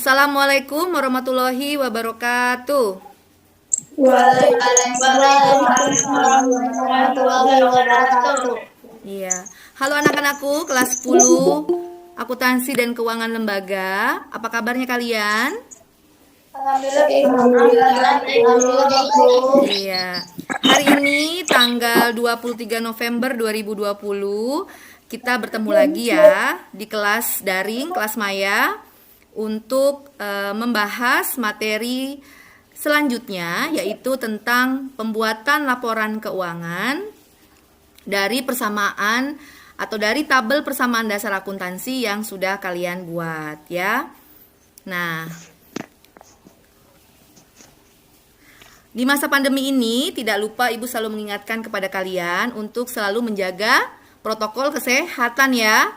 Assalamualaikum warahmatullahi wabarakatuh. Waalaikumsalam warahmatullahi wabarakatuh. Iya. Halo anak-anakku, kelas 10 Akuntansi dan Keuangan Lembaga. Apa kabarnya kalian? Alhamdulillah. Iya. Hari ini tanggal 23 November 2020 kita bertemu lagi ya di kelas daring, kelas maya untuk membahas materi selanjutnya, yaitu tentang pembuatan laporan keuangan dari persamaan atau dari tabel persamaan dasar akuntansi yang sudah kalian buat ya. Nah, di masa pandemi ini tidak lupa Ibu selalu mengingatkan kepada kalian untuk selalu menjaga protokol kesehatan ya.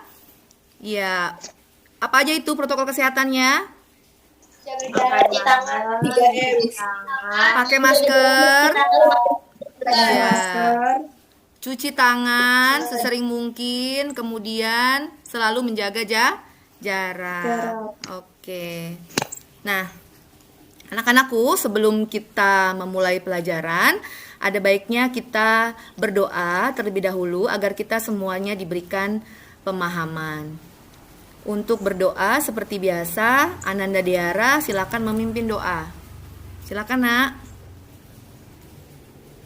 Ya, apa aja itu protokol kesehatannya? Cuci tangan 3M. Pakai masker. Iya. Cuci tangan sesering mungkin, kemudian selalu menjaga jarak. Oke. Nah, anak-anakku, sebelum kita memulai pelajaran, ada baiknya kita berdoa terlebih dahulu agar kita semuanya diberikan pemahaman. Untuk berdoa seperti biasa, Ananda Diara silakan memimpin doa. Silakan, Nak.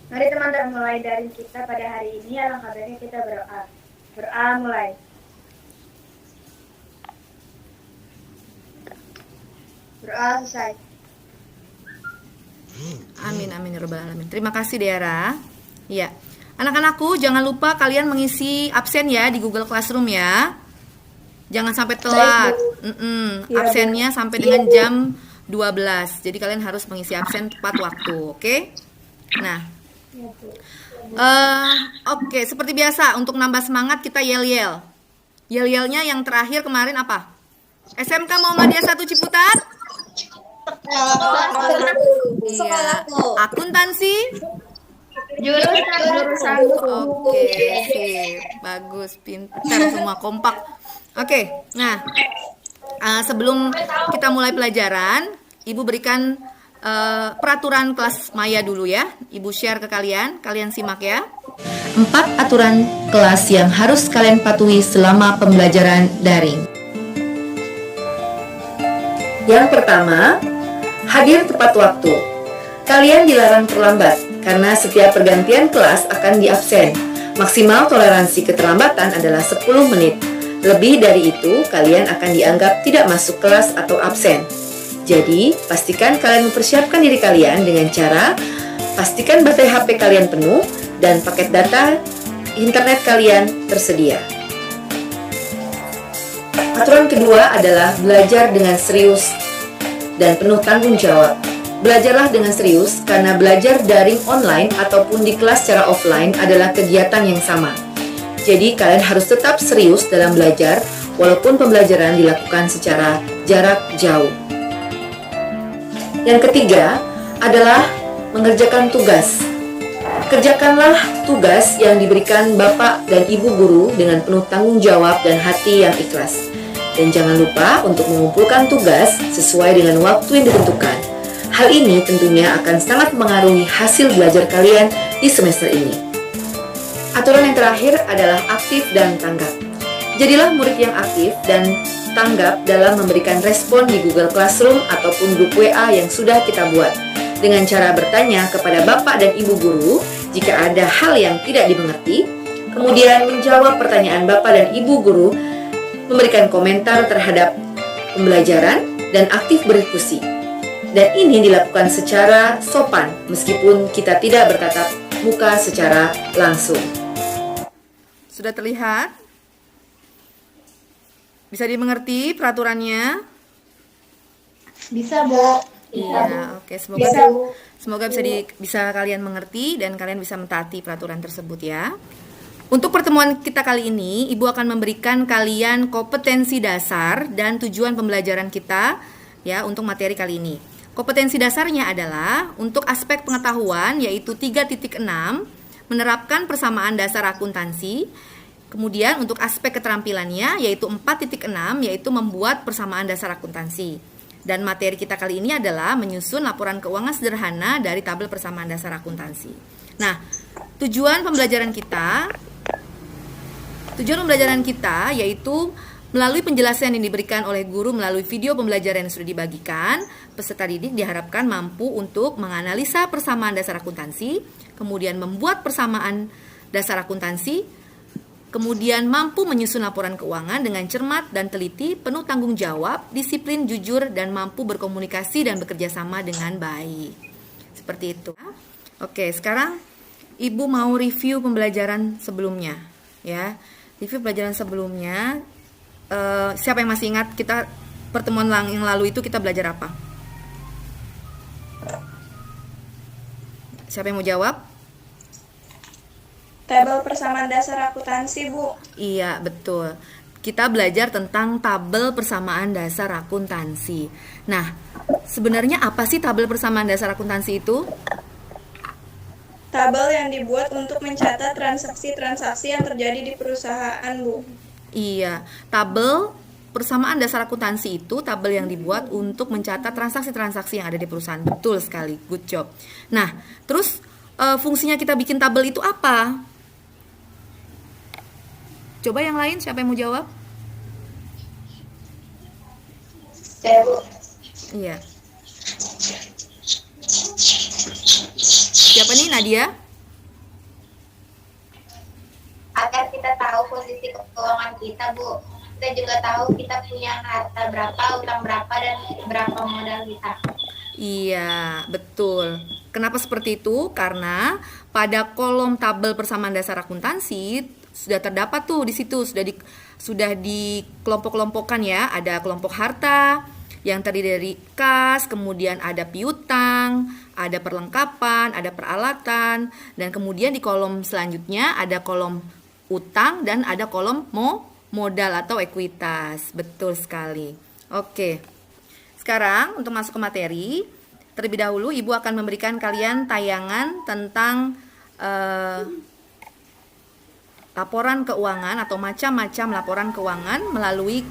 Mari teman-teman mulai dari kita pada hari ini. Alangkah baiknya kita berdoa. Berdoa mulai. Berdoa selesai. Amin amin ya rabbal alamin. Terima kasih Diara. Iya. Anak-anakku, jangan lupa kalian mengisi absen ya di Google Classroom ya. Jangan sampai telat. Absennya sampai dengan jam 12. Jadi kalian harus mengisi absen tepat waktu, oke? Nah, oke, seperti biasa untuk nambah semangat kita yel-yel. Yel-yelnya yang terakhir kemarin apa? SMK Muhammadiyah 1 Ciputat? Iya. Akuntansi? Jurusan Oke, sip. Bagus, pintar, semua kompak. Oke, nah sebelum kita mulai pelajaran, Ibu berikan peraturan kelas maya dulu ya. Ibu share ke kalian simak ya. 4 aturan kelas yang harus kalian patuhi selama pembelajaran daring. Yang pertama, hadir tepat waktu. Kalian dilarang terlambat karena setiap pergantian kelas akan diabsen. Maksimal toleransi keterlambatan adalah 10 menit. Lebih dari itu, kalian akan dianggap tidak masuk kelas atau absen. Jadi, pastikan kalian mempersiapkan diri kalian dengan cara pastikan baterai HP kalian penuh dan paket data internet kalian tersedia. Aturan kedua adalah belajar dengan serius dan penuh tanggung jawab. Belajarlah dengan serius karena belajar daring online ataupun di kelas secara offline adalah kegiatan yang sama. Jadi kalian harus tetap serius dalam belajar walaupun pembelajaran dilakukan secara jarak jauh. Yang ketiga adalah mengerjakan tugas. Kerjakanlah tugas yang diberikan Bapak dan Ibu guru dengan penuh tanggung jawab dan hati yang ikhlas. Dan jangan lupa untuk mengumpulkan tugas sesuai dengan waktu yang ditentukan. Hal ini tentunya akan sangat mengaruhi hasil belajar kalian di semester ini. Aturan yang terakhir adalah aktif dan tanggap. Jadilah murid yang aktif dan tanggap dalam memberikan respon di Google Classroom ataupun grup WA yang sudah kita buat. Dengan cara bertanya kepada Bapak dan Ibu guru jika ada hal yang tidak dimengerti, kemudian menjawab pertanyaan Bapak dan Ibu guru, memberikan komentar terhadap pembelajaran, dan aktif berdiskusi. Dan ini dilakukan secara sopan meskipun kita tidak bertatap muka secara langsung. Sudah terlihat? Bisa dimengerti peraturannya? Bisa, Bu. Iya, oke. Semoga bisa kalian mengerti dan kalian bisa mentaati peraturan tersebut ya. Untuk pertemuan kita kali ini, Ibu akan memberikan kalian kompetensi dasar dan tujuan pembelajaran kita ya untuk materi kali ini. Kompetensi dasarnya adalah untuk aspek pengetahuan yaitu 3.6, menerapkan persamaan dasar akuntansi. Kemudian untuk aspek keterampilannya yaitu 4.6, yaitu membuat persamaan dasar akuntansi. Dan materi kita kali ini adalah menyusun laporan keuangan sederhana dari tabel persamaan dasar akuntansi. Nah, tujuan pembelajaran kita yaitu melalui penjelasan yang diberikan oleh guru melalui video pembelajaran yang sudah dibagikan, peserta didik diharapkan mampu untuk menganalisa persamaan dasar akuntansi, kemudian membuat persamaan dasar akuntansi, kemudian mampu menyusun laporan keuangan dengan cermat dan teliti, penuh tanggung jawab, disiplin, jujur, dan mampu berkomunikasi dan bekerja sama dengan baik. Seperti itu. Oke, sekarang Ibu mau review pembelajaran sebelumnya, ya. Review pembelajaran sebelumnya. Siapa yang masih ingat kita pertemuan yang lalu itu kita belajar apa? Siapa yang mau jawab? Tabel persamaan dasar akuntansi, Bu. Iya, betul. Kita belajar tentang tabel persamaan dasar akuntansi. Nah, sebenarnya apa sih tabel persamaan dasar akuntansi itu? Tabel yang dibuat untuk mencatat transaksi-transaksi yang terjadi di perusahaan, Bu. Iya, tabel persamaan dasar akuntansi itu tabel yang dibuat untuk mencatat transaksi-transaksi yang ada di perusahaan. Betul sekali, good job. Nah, terus fungsinya kita bikin tabel itu apa? Coba yang lain, siapa yang mau jawab? Saya, Bu. Iya. Siapa nih, Nadia? Agar kita tahu posisi keuangan kita, Bu. Kita juga tahu kita punya harta berapa, utang berapa, dan berapa modal kita. Iya, betul. Kenapa seperti itu? Karena pada kolom tabel persamaan dasar akuntansi sudah terdapat tuh di situ, sudah di kelompok-kelompokkan ya. Ada kelompok harta yang terdiri dari kas, kemudian ada piutang, ada perlengkapan, ada peralatan, dan kemudian di kolom selanjutnya ada kolom utang dan ada kolom modal atau ekuitas. Betul sekali. Oke. Sekarang untuk masuk ke materi, terlebih dahulu Ibu akan memberikan kalian tayangan tentang laporan keuangan atau macam-macam laporan keuangan melalui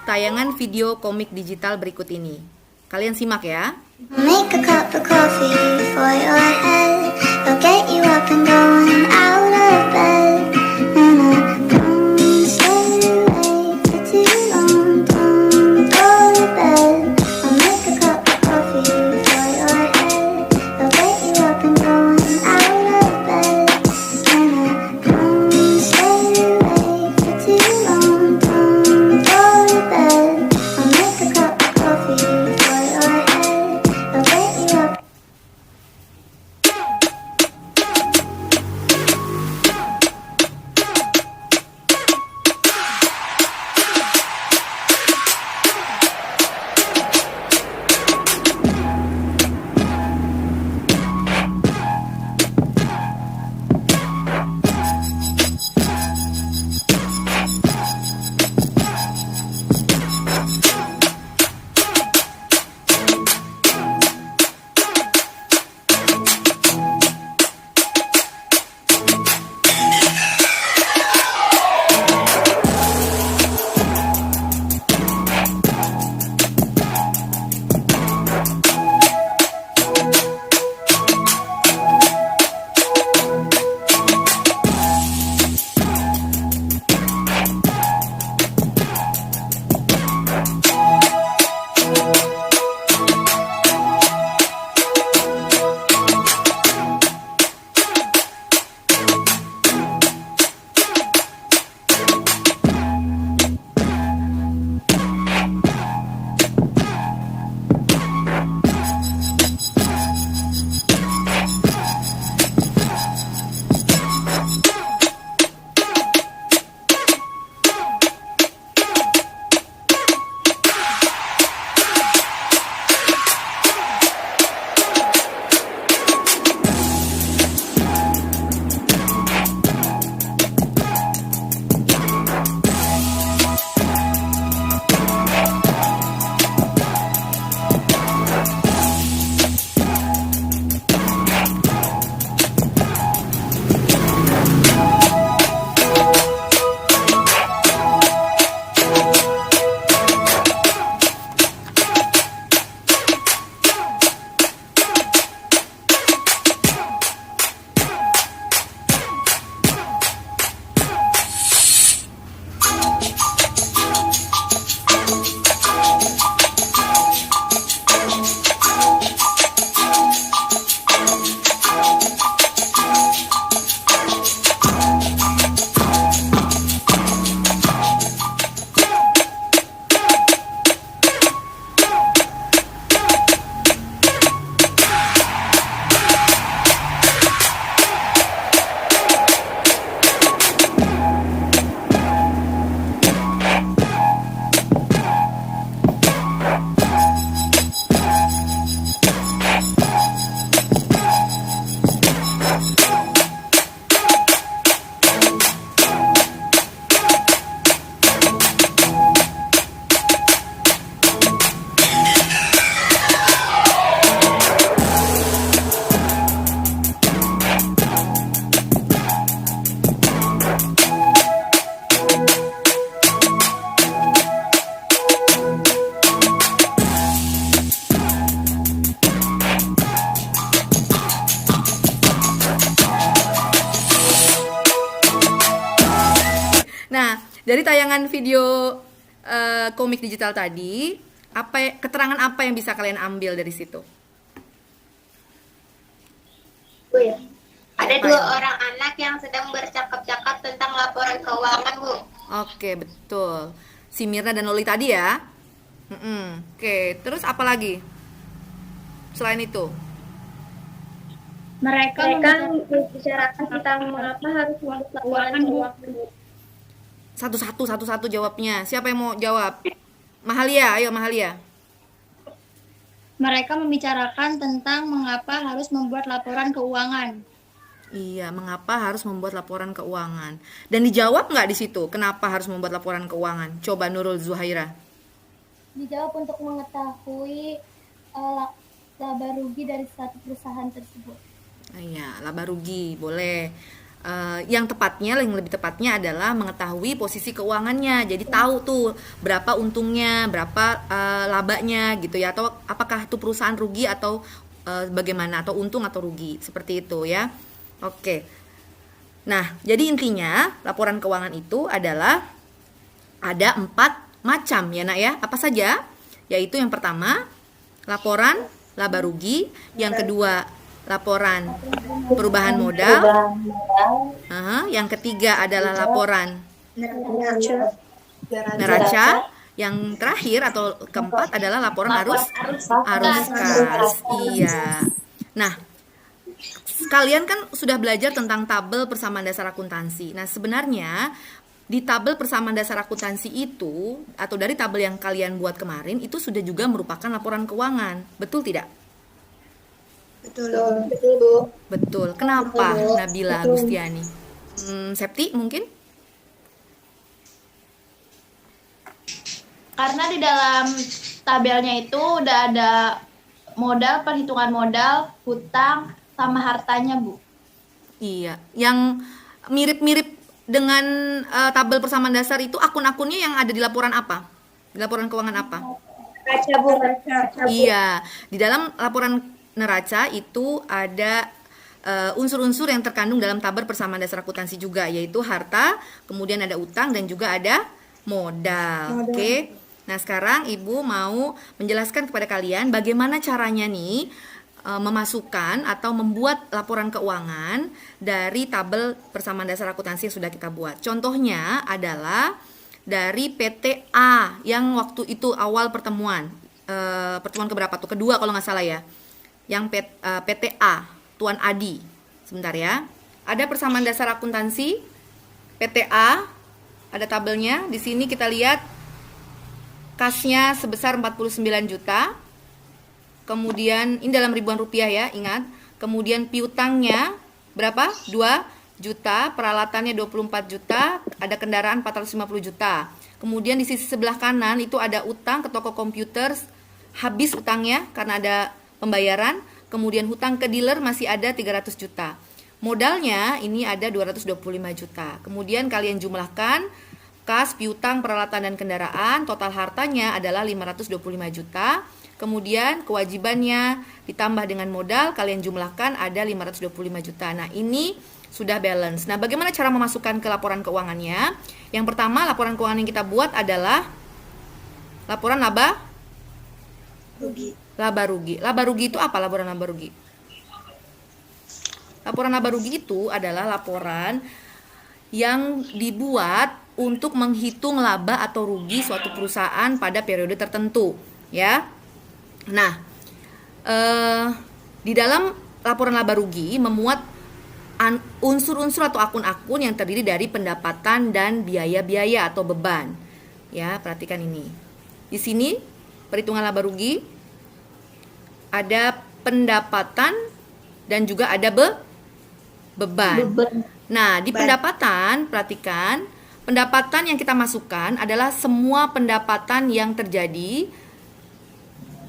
tayangan video komik digital berikut ini. Kalian simak ya. Make a cup of coffee for your head. It'll get you up and going out of bed. And I don't stay awake for too long. Don't go to bed. I'll make a cup of coffee for your head. It'll get you up and going out of bed. And I don't stay awake for too long. Don't go to bed. I'll make a cup of coffee for your head. It'll get you up. Dari tayangan video komik digital tadi, keterangan apa yang bisa kalian ambil dari situ? Bu ya. Ada 2 orang anak yang sedang bercakap-cakap tentang laporan keuangan, Bu. Oke, betul. Si Mirna dan Loli tadi ya. Oke, terus apa lagi? Selain itu? Mereka membicarakan tentang mengapa harus membuat laporan keuangan. Satu-satu jawabnya. Siapa yang mau jawab? Mahalia, ayo Mahalia. Mereka membicarakan tentang mengapa harus membuat laporan keuangan. Iya, mengapa harus membuat laporan keuangan? Dan dijawab nggak di situ? Kenapa harus membuat laporan keuangan? Coba Nurul Zuhaira. Dijawab untuk mengetahui laba rugi dari suatu perusahaan tersebut. Iya, laba rugi, boleh. Yang lebih tepatnya adalah mengetahui posisi keuangannya. Jadi tahu tuh berapa untungnya, berapa labanya gitu ya, atau apakah itu perusahaan rugi atau bagaimana, atau untung atau rugi, seperti itu ya. Oke. Nah, jadi intinya laporan keuangan itu adalah ada 4 macam ya Nak ya. Apa saja? Yaitu yang pertama laporan laba rugi, yang kedua laporan perubahan modal, yang ketiga adalah laporan neraca, yang terakhir atau keempat adalah laporan arus kas. Iya. Nah, kalian kan sudah belajar tentang tabel persamaan dasar akuntansi. Nah, sebenarnya di tabel persamaan dasar akuntansi itu, atau dari tabel yang kalian buat kemarin, itu sudah juga merupakan laporan keuangan. Betul tidak? Betul. Bu. Betul. Kenapa, Nabila Gustiani? Septi mungkin? Karena di dalam tabelnya itu udah ada modal, perhitungan modal, hutang, sama hartanya, Bu. Iya. Yang mirip-mirip dengan tabel persamaan dasar itu akun-akunnya yang ada di laporan apa? Di laporan keuangan apa? Neraca, Bu. Iya. Di dalam laporan neraca itu ada unsur-unsur yang terkandung dalam tabel persamaan dasar akuntansi juga, yaitu harta, kemudian ada utang, dan juga ada modal. Oke. Nah, sekarang Ibu mau menjelaskan kepada kalian bagaimana caranya nih memasukkan atau membuat laporan keuangan dari tabel persamaan dasar akuntansi yang sudah kita buat. Contohnya adalah dari PTA yang waktu itu awal pertemuan keberapa tuh? Kedua kalau nggak salah ya. Yang PTA, Tuan Adi. Sebentar ya. Ada persamaan dasar akuntansi PTA, ada tabelnya. Di sini kita lihat kasnya sebesar 49 juta. Kemudian ini dalam ribuan rupiah ya, ingat. Kemudian piutangnya berapa? 2 juta, peralatannya 24 juta, ada kendaraan 450 juta. Kemudian di sisi sebelah kanan itu ada utang ke toko komputer, habis utangnya karena ada pembayaran. Kemudian hutang ke dealer masih ada 300 juta. Modalnya ini ada 225 juta. Kemudian kalian jumlahkan kas, piutang, peralatan dan kendaraan, total hartanya adalah 525 juta. Kemudian kewajibannya ditambah dengan modal, kalian jumlahkan ada 525 juta. Nah, ini sudah balance. Nah, bagaimana cara memasukkan ke laporan keuangannya? Yang pertama, laporan keuangan yang kita buat adalah laporan laba rugi. Laba rugi itu apa laporan laba rugi? Laporan laba rugi itu adalah laporan yang dibuat untuk menghitung laba atau rugi suatu perusahaan pada periode tertentu, ya. Nah, di dalam laporan laba rugi memuat unsur-unsur atau akun-akun yang terdiri dari pendapatan dan biaya-biaya atau beban. Ya, perhatikan ini. Di sini perhitungan laba rugi ada pendapatan dan juga ada beban. Nah, di pendapatan, perhatikan, pendapatan yang kita masukkan adalah semua pendapatan yang terjadi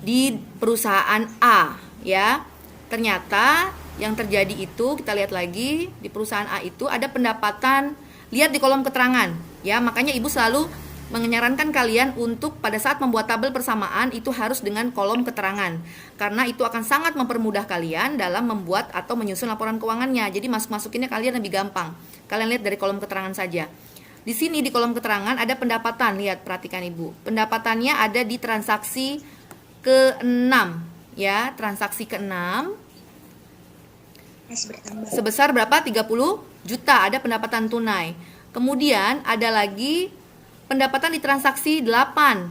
di perusahaan A, ya. Ternyata yang terjadi itu, kita lihat lagi, di perusahaan A itu ada pendapatan, lihat di kolom keterangan, ya. Makanya Ibu selalu menyarankan kalian untuk pada saat membuat tabel persamaan itu harus dengan kolom keterangan, karena itu akan sangat mempermudah kalian dalam membuat atau menyusun laporan keuangannya. Jadi masuk-masukinnya kalian lebih gampang. Kalian lihat dari kolom keterangan saja. di sini di kolom keterangan ada pendapatan. Lihat, perhatikan Ibu. Pendapatannya ada di transaksi ke-6 ya, transaksi ke-6 sebesar berapa? 30 juta, ada pendapatan tunai. Kemudian ada lagi pendapatan di transaksi 8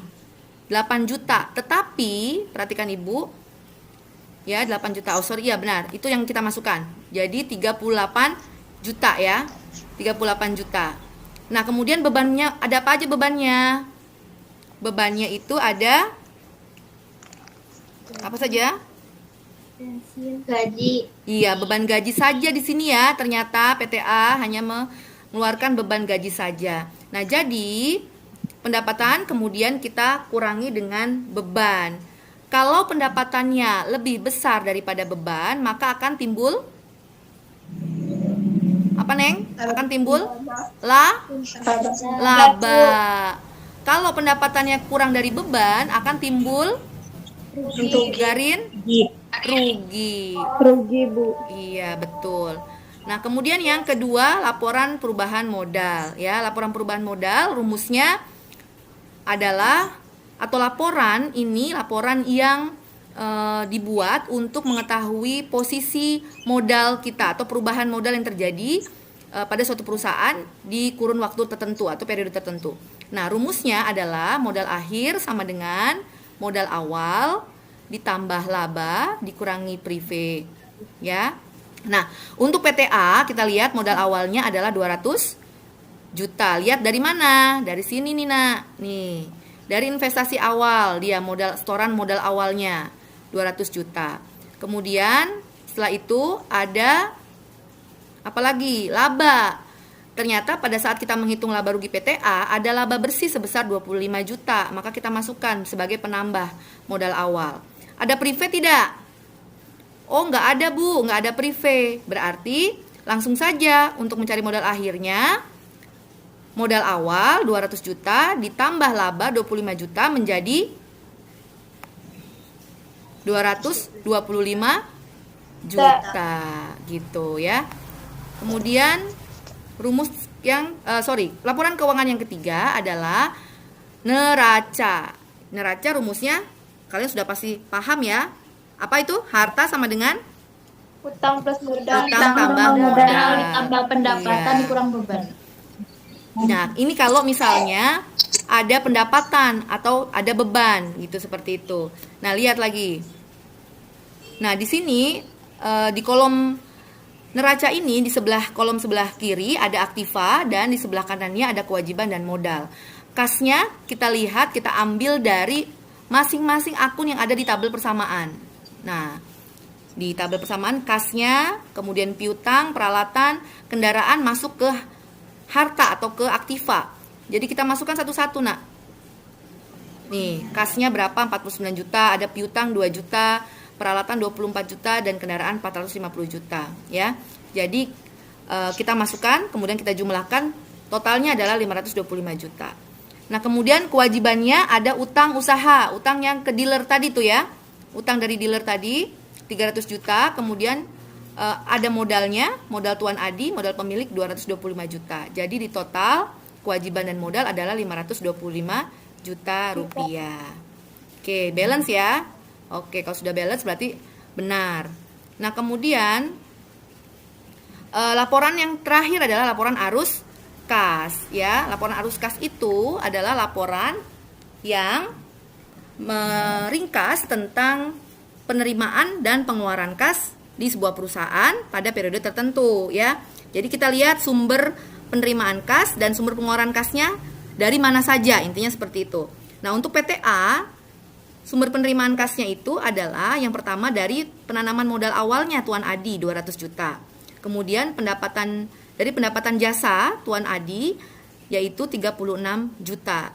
juta. Tetapi perhatikan Ibu, ya 8 juta. Oh sorry, iya benar. Itu yang kita masukkan. Jadi 38 juta ya. 38 juta. Nah, kemudian bebannya ada apa aja bebannya? Bebannya itu ada apa saja? Gaji. Iya, beban gaji saja di sini ya. Ternyata PTA hanya mengeluarkan beban gaji saja. Nah, jadi pendapatan kemudian kita kurangi dengan beban. Kalau pendapatannya lebih besar daripada beban, maka akan timbul apa, Neng? Akan timbul laba. Kalau pendapatannya kurang dari beban, akan timbul garin rugi. Rugi, Bu. Iya, betul. Nah, kemudian yang kedua, laporan perubahan modal ya. Laporan perubahan modal rumusnya adalah atau laporan ini laporan yang dibuat untuk mengetahui posisi modal kita atau perubahan modal yang terjadi pada suatu perusahaan di kurun waktu tertentu atau periode tertentu. Nah, rumusnya adalah modal akhir sama dengan modal awal ditambah laba dikurangi prive ya. Nah, untuk PTA kita lihat modal awalnya adalah 200 juta. Lihat dari mana? Dari sini nih, Nak. Nih. Dari investasi awal, dia modal setoran modal awalnya 200 juta. Kemudian setelah itu ada apa lagi? Laba. Ternyata pada saat kita menghitung laba rugi PTA ada laba bersih sebesar 25 juta. Maka kita masukkan sebagai penambah modal awal. Ada prive tidak? Oh, nggak ada, Bu, nggak ada prive. Berarti langsung saja untuk mencari modal akhirnya, modal awal 200 juta ditambah laba 25 juta menjadi 225 juta gitu ya. Kemudian rumus yang laporan keuangan yang ketiga adalah neraca. Neraca rumusnya kalian sudah pasti paham ya. Apa itu? Harta sama dengan Utang plus modal. utang tambah modal Ditambah pendapatan Iya. dikurang beban. Nah, ini kalau misalnya ada pendapatan atau ada beban gitu seperti itu. Nah, lihat lagi. Nah, di sini di kolom neraca ini di sebelah kolom sebelah kiri ada aktiva dan di sebelah kanannya ada kewajiban dan modal. Kasnya kita lihat, kita ambil dari masing-masing akun yang ada di tabel persamaan. Nah, di tabel persamaan kasnya, kemudian piutang, peralatan, kendaraan masuk ke harta atau ke aktiva. Jadi kita masukkan satu-satu, Nak. Nih, kasnya berapa? 49 juta, ada piutang 2 juta, peralatan 24 juta dan kendaraan 450 juta, ya. Jadi kita masukkan, kemudian kita jumlahkan, totalnya adalah 525 juta. Nah, kemudian kewajibannya ada utang usaha, utang yang ke dealer tadi tuh ya. Utang dari dealer tadi 300 juta, kemudian ada modalnya, modal Tuan Adi, modal pemilik 225 juta. Jadi di total kewajiban dan modal adalah 525 juta rupiah. Oke, balance ya. Oke, kalau sudah balance berarti benar. Nah, kemudian laporan yang terakhir adalah laporan arus kas ya. Laporan arus kas itu adalah laporan yang meringkas tentang penerimaan dan pengeluaran kas di sebuah perusahaan pada periode tertentu ya. Jadi kita lihat sumber penerimaan kas dan sumber pengeluaran kasnya dari mana saja, intinya seperti itu. Nah, untuk PTA sumber penerimaan kasnya itu adalah yang pertama dari penanaman modal awalnya Tuan Adi 200 juta. Kemudian dari pendapatan jasa Tuan Adi yaitu 36 juta.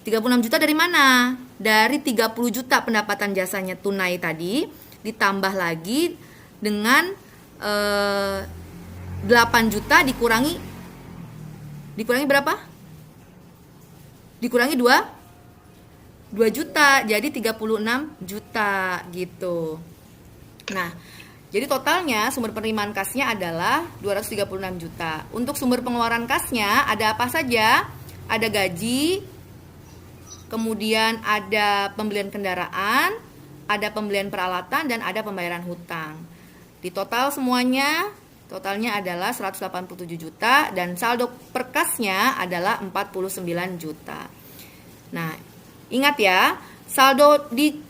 36 juta dari mana? Dari 30 juta pendapatan jasanya tunai tadi ditambah lagi dengan 8 juta dikurangi berapa? Dikurangi 2 juta, jadi 36 juta gitu. Nah, Jadi totalnya sumber penerimaan kasnya adalah 236 juta. Untuk sumber pengeluaran kasnya ada apa saja? Ada gaji, kemudian ada pembelian kendaraan, ada pembelian peralatan, dan ada pembayaran hutang. Di total semuanya, totalnya adalah 187 juta dan saldo perkasnya adalah 49 juta. Nah, ingat ya, saldo di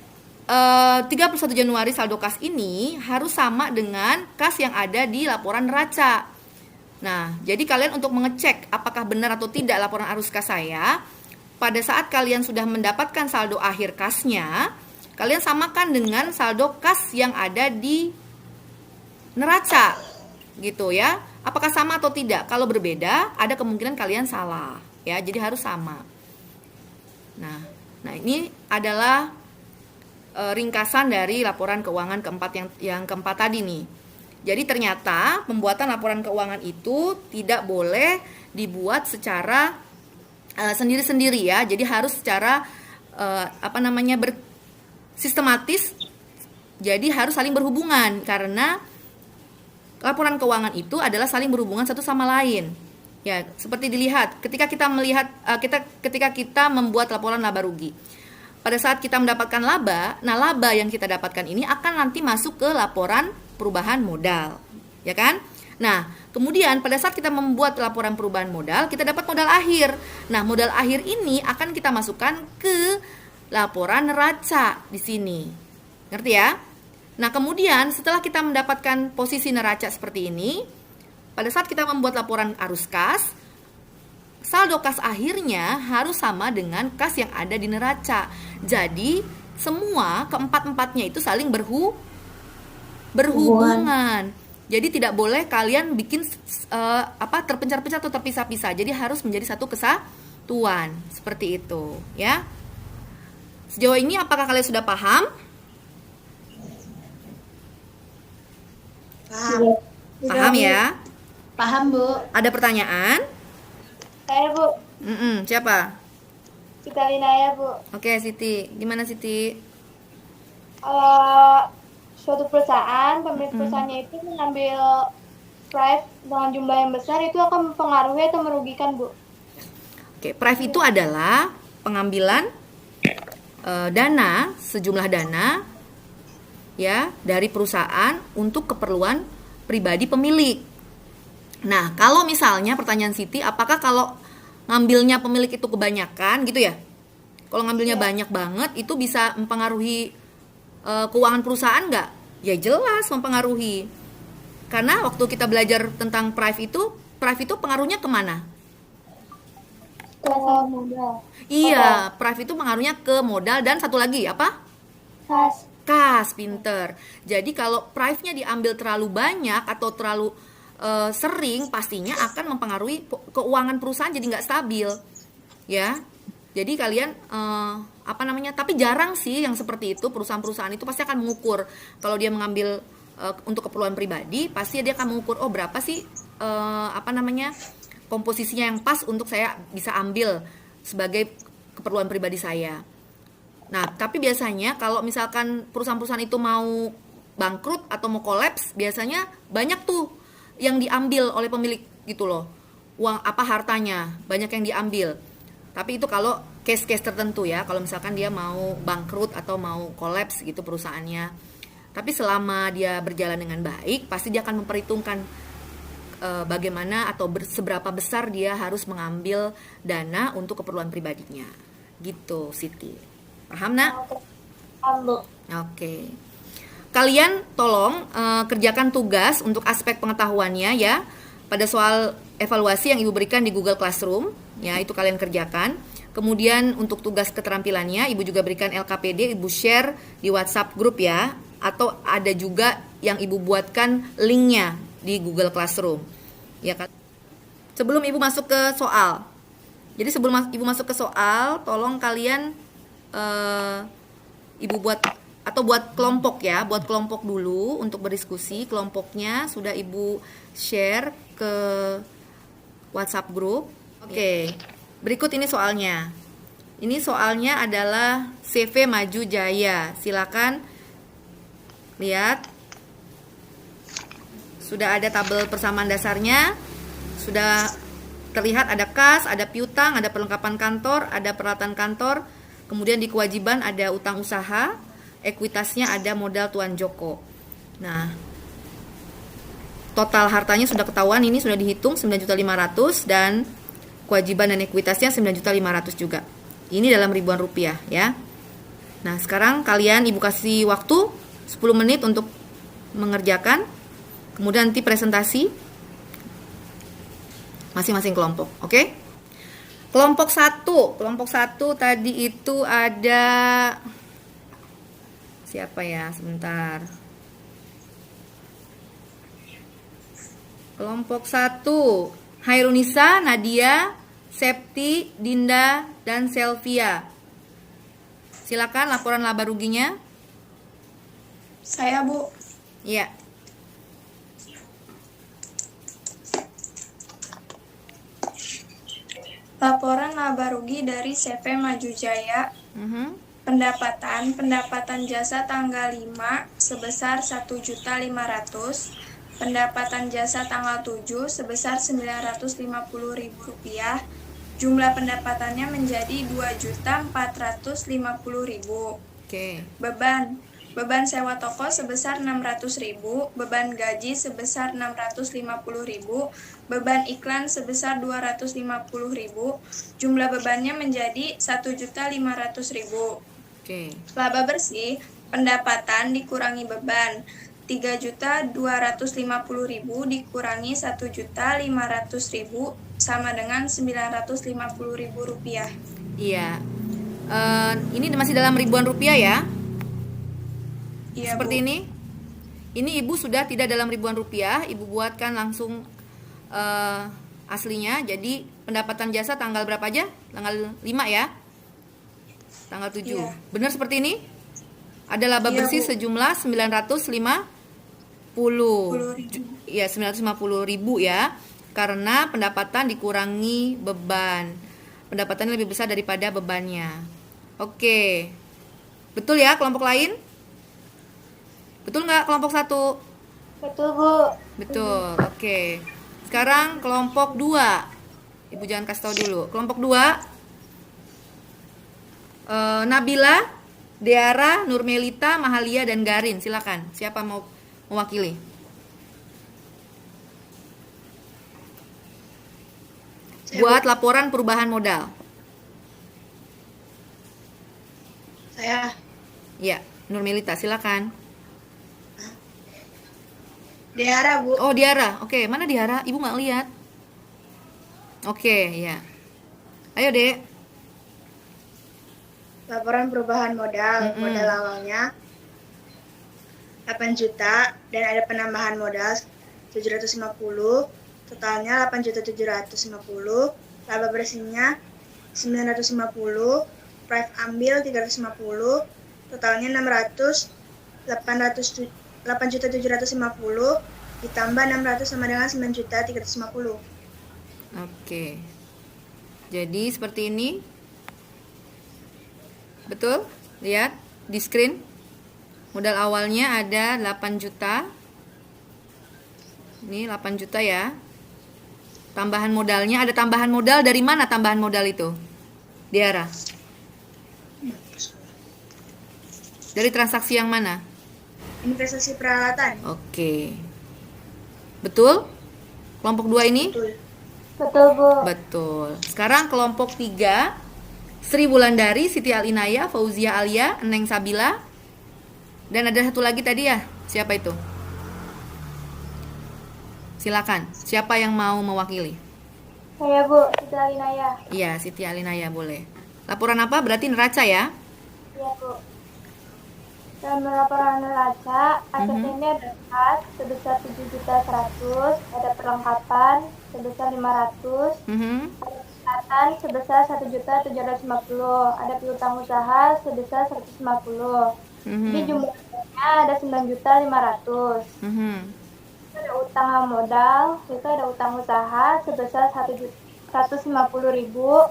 31 Januari saldo kas ini harus sama dengan kas yang ada di laporan neraca. Nah, jadi kalian untuk mengecek apakah benar atau tidak laporan arus kas saya, pada saat kalian sudah mendapatkan saldo akhir kasnya, kalian samakan dengan saldo kas yang ada di neraca. Gitu ya. Apakah sama atau tidak? Kalau berbeda, ada kemungkinan kalian salah, ya. Jadi harus sama. Nah, ini adalah ringkasan dari laporan keuangan yang keempat tadi nih. Jadi ternyata pembuatan laporan keuangan itu tidak boleh dibuat secara sendiri-sendiri ya. Jadi harus secara sistematis. Jadi harus saling berhubungan karena laporan keuangan itu adalah saling berhubungan satu sama lain. Ya, seperti dilihat ketika kita membuat laporan laba rugi. Pada saat kita mendapatkan laba, nah laba yang kita dapatkan ini akan nanti masuk ke laporan perubahan modal, ya kan? Nah, kemudian pada saat kita membuat laporan perubahan modal, kita dapat modal akhir. Nah, modal akhir ini akan kita masukkan ke laporan neraca di sini. Ngerti ya? Nah, kemudian setelah kita mendapatkan posisi neraca seperti ini, pada saat kita membuat laporan arus kas, saldo kas akhirnya harus sama dengan kas yang ada di neraca. Jadi semua keempat-empatnya itu saling berhubungan. Jadi tidak boleh kalian bikin terpencar-pencar atau terpisah-pisah. Jadi harus menjadi satu kesatuan seperti itu, ya. Sejauh ini apakah kalian sudah paham? Paham ya? Paham, Bu. Ada pertanyaan? Saya, Bu. Siapa? Citalina ya, Bu. Oke, Siti. Gimana, Siti? Suatu perusahaan, pemilik perusahaannya itu mengambil price dengan jumlah yang besar, itu akan mempengaruhi atau merugikan, Bu? Oke, price itu adalah pengambilan sejumlah dana ya dari perusahaan untuk keperluan pribadi pemilik. Nah, kalau misalnya pertanyaan Siti, apakah kalau ngambilnya pemilik itu kebanyakan gitu ya? Kalau ngambilnya banyak banget itu bisa mempengaruhi keuangan perusahaan nggak? Ya jelas mempengaruhi. Karena waktu kita belajar tentang price itu pengaruhnya kemana? Ke modal. Iya, price itu pengaruhnya ke modal dan satu lagi apa? Kas, pinter. Jadi kalau price-nya diambil terlalu banyak atau terlalu sering, pastinya akan mempengaruhi keuangan perusahaan jadi nggak stabil, ya. Jadi kalian tapi jarang sih yang seperti itu. Perusahaan-perusahaan itu pasti akan mengukur. Kalau dia mengambil untuk keperluan pribadi, pasti dia akan mengukur berapa sih komposisinya yang pas untuk saya bisa ambil sebagai keperluan pribadi saya. Nah, tapi biasanya kalau misalkan perusahaan-perusahaan itu mau bangkrut atau mau kolaps, biasanya banyak tuh yang diambil oleh pemilik gitu loh. Hartanya banyak yang diambil. Tapi itu kalau case-case tertentu ya, kalau misalkan dia mau bangkrut atau mau kolaps gitu perusahaannya. Tapi selama dia berjalan dengan baik, pasti dia akan memperhitungkan bagaimana atau seberapa besar dia harus mengambil dana untuk keperluan pribadinya. Gitu, Siti. Paham, Nak? Paham, Bu. Oke. Kalian tolong kerjakan tugas untuk aspek pengetahuannya ya. Pada soal evaluasi yang Ibu berikan di Google Classroom, ya itu kalian kerjakan. Kemudian untuk tugas keterampilannya, Ibu juga berikan LKPD, Ibu share di WhatsApp grup ya. Atau ada juga yang Ibu buatkan linknya di Google Classroom. Ya kan? Sebelum Ibu masuk ke soal. Jadi sebelum Ibu masuk ke soal, tolong kalian Ibu buat kelompok ya, buat kelompok dulu untuk berdiskusi. Kelompoknya sudah Ibu share ke WhatsApp grup. Oke. Berikut ini soalnya. Ini soalnya adalah CV Maju Jaya. Silakan lihat. Sudah ada tabel persamaan dasarnya. Sudah terlihat ada kas, ada piutang, ada perlengkapan kantor, ada peralatan kantor. Kemudian di kewajiban ada utang usaha, ekuitasnya ada modal Tuan Joko. Nah, total hartanya sudah ketahuan, ini sudah dihitung 9.500.000 dan kewajiban dan ekuitasnya 9.500.000 juga. Ini dalam ribuan rupiah ya. Nah, sekarang kalian Ibu kasih waktu 10 menit untuk mengerjakan. Kemudian nanti presentasi masing-masing kelompok, oke? Kelompok 1 tadi itu ada siapa ya? Sebentar. Kelompok 1, Hairunisa, Nadia, Septi, Dinda, dan Selvia. Silakan laporan laba ruginya. Saya, Bu. Iya. Laporan laba rugi dari CV Maju Jaya. Pendapatan jasa tanggal 5 sebesar 1.500.000. Pendapatan jasa tanggal 7 sebesar Rp950.000. Jumlah pendapatannya menjadi Rp2.450.000. Oke. Beban sewa toko sebesar Rp600.000, beban gaji sebesar Rp650.000, beban iklan sebesar Rp250.000, jumlah bebannya menjadi Rp1.500.000. Oke. Laba bersih, pendapatan dikurangi beban, Rp3.250.000 dikurangi Rp1.500.000 sama dengan Rp950.000. Iya. Ini masih dalam ribuan rupiah ya. Iya, Seperti Bu. ini. Ini Ibu sudah tidak dalam ribuan rupiah, Ibu buatkan langsung aslinya. Jadi pendapatan jasa tanggal berapa aja? Tanggal 5 ya. Tanggal 7. Iya. Benar seperti ini? Ada laba Iya, bersih Bu. sejumlah 950. Iya, 950.000 ya. Karena pendapatan dikurangi beban. Pendapatannya lebih besar daripada bebannya. Oke. Betul ya kelompok lain? Betul nggak kelompok 1? Betul, Bu. Betul, oke. Sekarang kelompok 2. Ibu jangan kasih tahu dulu. Kelompok 2, Nabila, Deara, Nurmelita, Mahalia, dan Garin. Silakan, siapa mau mewakili? Buat laporan perubahan modal. Saya. Ya, Nurmelita, silakan. Diara, Bu. Oh, Diara. Oke, mana Diara? Ibu nggak lihat. Oke, ya. Ayo, Dek. Laporan perubahan modal. Modal awalnya 8 juta dan ada penambahan modal 750. Totalnya 8.750. Laba bersihnya 950. Price ambil 350. Totalnya 8.750 ditambah 600 sama dengan 9.350. Oke. Jadi seperti ini. Betul? Lihat di screen. Modal awalnya ada 8 juta. Ini 8 juta ya. Tambahan modalnya, ada tambahan modal dari mana tambahan modal itu? Diara. Dari transaksi yang mana? Investasi peralatan. Oke. Betul? Kelompok 2 ini? Betul. Betul, Bu. Betul. Sekarang kelompok 3, Sri Wulandari, Siti Alinaya, Fauzia Alia, Neng Sabila. Dan ada satu lagi tadi ya. Siapa itu? Silakan. Siapa yang mau mewakili? Saya, Bu. Siti Alinaya. Iya, Siti Alinaya boleh. Laporan apa? Berarti neraca ya? Iya, Bu. Dalam laporan neraca, asetnya ada kas sebesar 7.100.000, ada perlengkapan sebesar 500, Mhm. ada pendapatan sebesar 1.750, ada piutang usaha sebesar 150. Jadi jumlahnya ada 9.500.000. Mhm. Ada utang modal, itu ada utang usaha sebesar 150.000.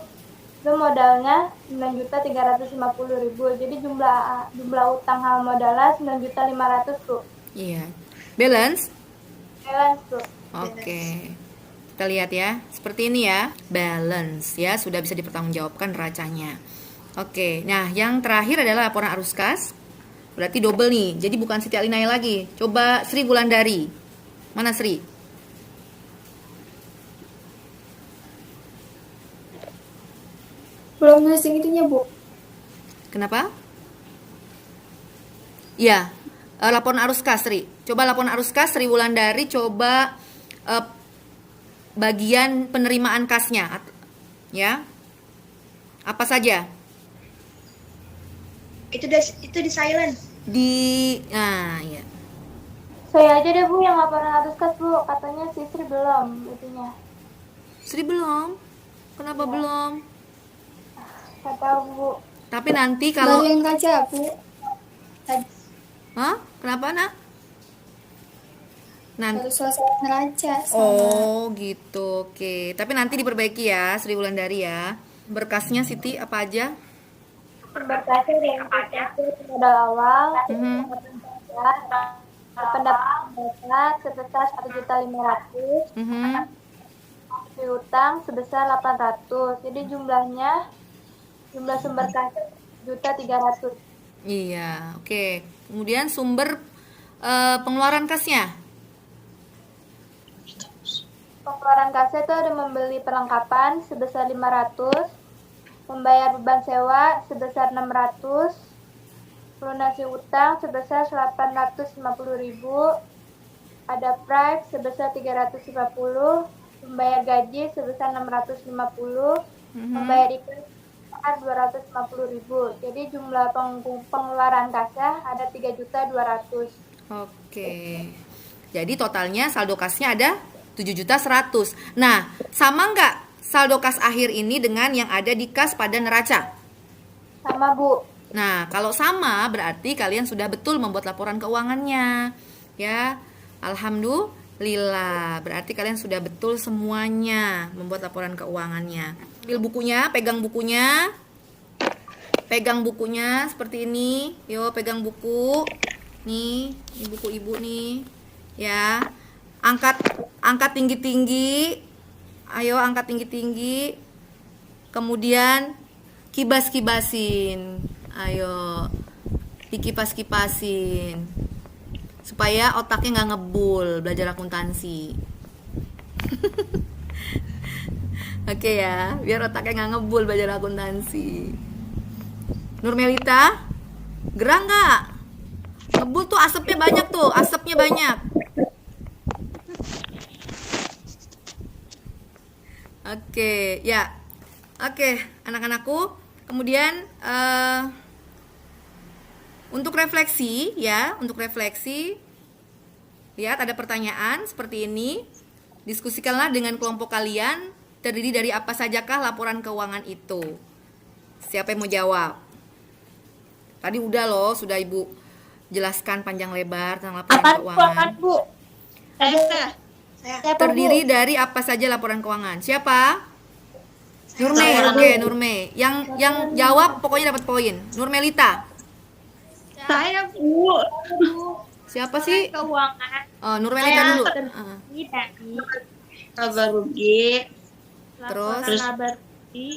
Itu modalnya 9.350.000. Jadi jumlah utang hal modalnya 9.500.000, Bu. Iya. Balance? Ya, balance, Bu. Oke. Kita lihat ya. Seperti ini ya. Balance ya, sudah bisa dipertanggungjawabkan neracanya. Oke. Nah, yang terakhir adalah laporan arus kas. Berarti double nih. Jadi bukan Siti Alinaya lagi. Coba Sri Wulandari. Mana Sri? Belum nulis yang itunya, Bu. Kenapa? Iya, laporan arus kas, Sri. Coba laporan arus kas, Sri Wulandari, coba bagian penerimaan kasnya, ya. Apa saja? Itu di silent. Nah, ya. Saya aja deh, Bu, yang laporan arus kas, Bu. Katanya si Sri belum itunya. Sri belum? Kenapa belum? Nggak tahu, Bu. Tapi nanti kalau Bagian kaca, Bu. Hah? Kenapa, Nak? Nanti. Harus selesai neraca. Oh, gitu. Oke. Tapi nanti diperbaiki ya, Sri Wulandari ya. Berkasnya Siti apa aja? Berkasnya identifikasi modal awal, Mhm. pendapatan dasar sebesar 1.500.000, Mhm. piutang sebesar 800. Jadi jumlah sumber kas 1.300.000. Iya, oke. Kemudian sumber pengeluaran kasnya. Pengeluaran kasnya itu ada membeli perlengkapan sebesar 500, membayar beban sewa sebesar 600, lunasi utang sebesar 850.000, ada price sebesar 350, membayar gaji sebesar 650, membayar iklan sebesar 250.000. Jadi jumlah pengeluaran kasnya ada 3.200.000. Oke. Jadi totalnya saldo kasnya ada 7.100.000. Nah, sama nggak saldo kas akhir ini dengan yang ada di kas pada neraca? Sama, Bu. Nah, kalau sama berarti kalian sudah betul membuat laporan keuangannya. Ya, alhamdulillah. Berarti kalian sudah betul semuanya membuat laporan keuangannya. Ambil bukunya, pegang bukunya. Pegang bukunya seperti ini. Yo, pegang buku. Nih, ini buku Ibu nih. Ya. Angkat tinggi-tinggi. Ayo angkat tinggi-tinggi. Kemudian kibas-kibasin. Ayo. Dikipas-kipasin. Supaya otaknya nggak ngebul belajar akuntansi. Oke ya, biar otaknya nggak ngebul belajar akuntansi. Nurmelita, gerah nggak? Ngebul tuh asapnya banyak tuh, asapnya banyak. Oke, ya. Oke, anak-anakku. Kemudian untuk refleksi ya, untuk refleksi lihat ada pertanyaan seperti ini. Diskusikanlah dengan kelompok kalian, terdiri dari apa sajakah laporan keuangan itu. Siapa yang mau jawab? Tadi udah loh, sudah Ibu jelaskan panjang lebar tentang laporan keuangan. Bu? Saya. Terdiri dari apa saja laporan keuangan? Siapa? Nurme, oke Nurme. Yang jawab pokoknya dapat poin. Nurmelita. Saya, Bu. Siapa sih? Keuangan. Oh, Nurmelita dulu. Dari laba rugi. Terus? Laporan laba rugi.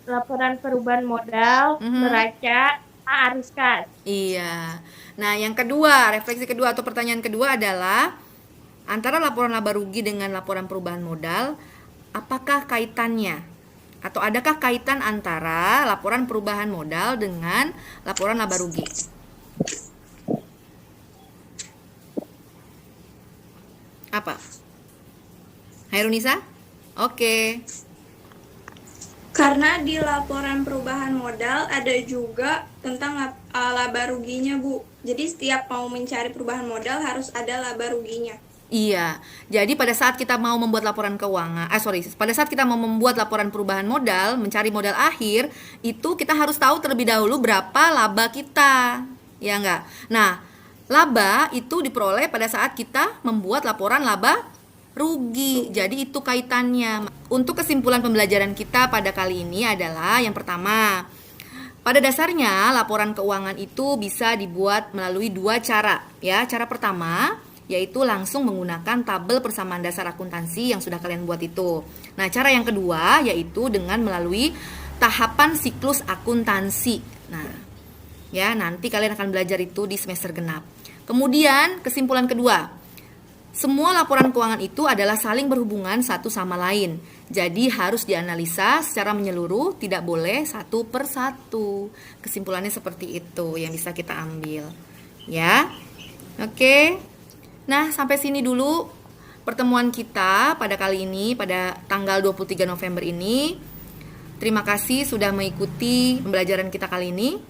Laporan perubahan modal. Neraca. Arus kas. Iya. Nah, yang kedua, refleksi kedua atau pertanyaan kedua adalah antara laporan laba rugi dengan laporan perubahan modal, apakah kaitannya? Atau adakah kaitan antara laporan perubahan modal dengan laporan laba rugi? Apa? Hairunisa? Oke. Karena di laporan perubahan modal ada juga tentang laba ruginya, Bu. Jadi setiap mau mencari perubahan modal harus ada laba ruginya. Iya, jadi pada saat kita mau membuat laporan keuangan, pada saat kita mau membuat laporan perubahan modal, mencari modal akhir, itu kita harus tahu terlebih dahulu berapa laba kita, ya enggak? Nah, laba itu diperoleh pada saat kita membuat laporan laba rugi, jadi itu kaitannya. Untuk kesimpulan pembelajaran kita pada kali ini adalah yang pertama, pada dasarnya laporan keuangan itu bisa dibuat melalui dua cara, ya. Cara pertama yaitu langsung menggunakan tabel persamaan dasar akuntansi yang sudah kalian buat itu. Nah, cara yang kedua yaitu dengan melalui tahapan siklus akuntansi. Nah, ya, nanti kalian akan belajar itu di semester genap. Kemudian, kesimpulan kedua, semua laporan keuangan itu adalah saling berhubungan satu sama lain. Jadi harus dianalisa secara menyeluruh, tidak boleh satu per satu. Kesimpulannya seperti itu yang bisa kita ambil. Ya, oke. Nah, sampai sini dulu pertemuan kita pada kali ini, pada tanggal 23 November ini. Terima kasih sudah mengikuti pembelajaran kita kali ini.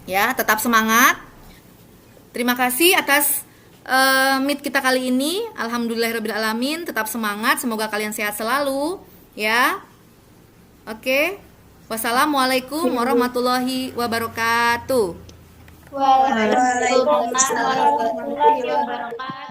Ya, tetap semangat. Terima kasih atas meet kita kali ini. Alhamdulillahirrabbilalamin. Tetap semangat, semoga kalian sehat selalu. Ya, oke. Wassalamualaikum warahmatullahi wabarakatuh. Waalaikumsalam warahmatullahi wabarakatuh.